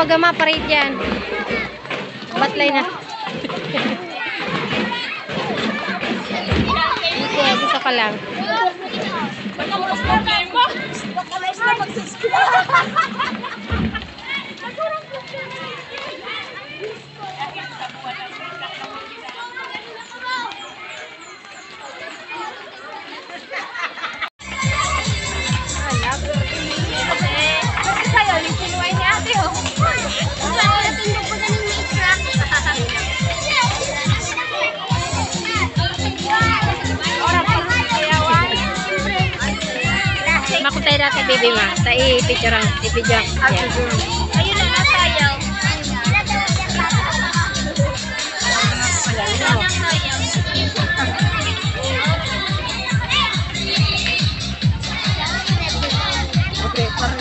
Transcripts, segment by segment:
baga maparit yan. Batlay na. Okay, gusto ka lang. Makutay na kay baby ma. Ta i-picture ang i-video. Ayun na nasayaw. Okay, parang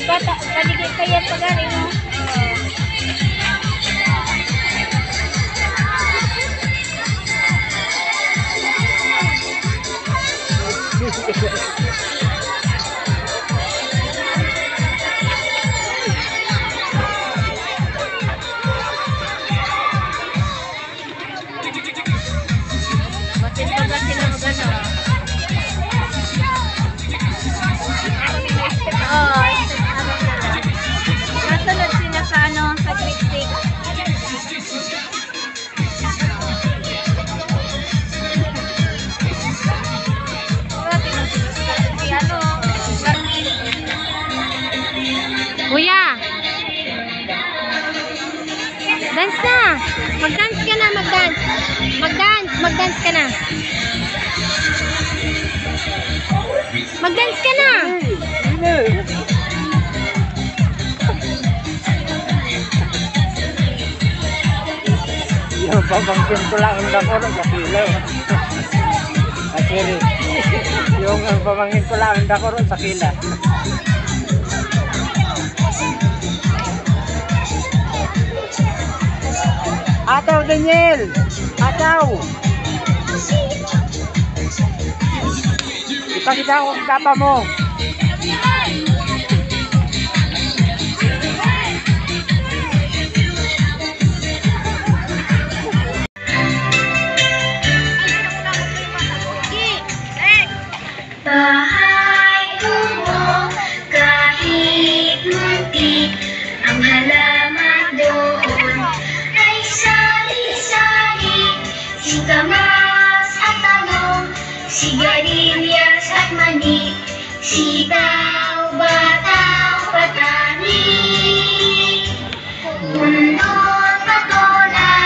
bata, paligid kaya pagani mo. Batin na magana. Nasunod sila sa sa kritik. Kuya! Dance na! Mag-dance ka na, mag-dance! Mag-dance ka na! Mag-dance ka na! Yung pamangkin ko lang ang dako sa kilo. Actually, yung pamangkin ko lang ang dako sa kila. Ataw, Daniel! Ataw! Ipakita ko ang tapa mo. Bahay kubo, kahit muntik, ang halaman doon ay sari-sari, singkamas at talong, sigarilyas at mani, sitaw, bataw, patani, undot, patola,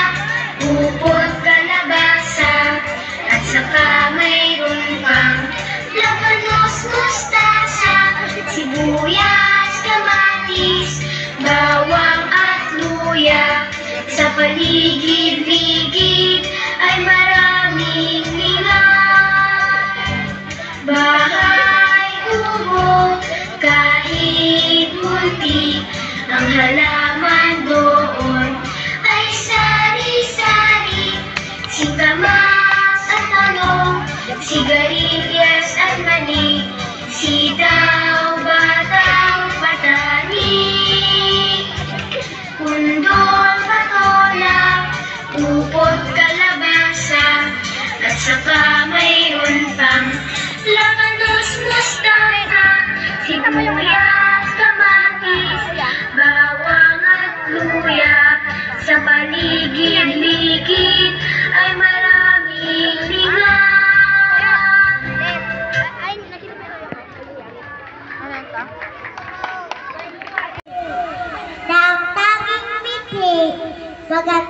upot, kalabasa, at saka mayroon pang labanos, mustasa, sibuyas, kamatis, bawang at luya. Sa paligid-ligid ay maraming lingan. Bahay kubo, kahit muntik, ang halaman doon ay sari-sari, singkamas at talong, sigarilyas at mani, sitaw, bataw, patani, undol, patola, upot, kalabasa, at saka mayroon pang labanos, mustasa, sibuyas, kamatis, bawang at luya. Sa paligid-ligid ay maraming lingan. Ng tanging mikli, bagat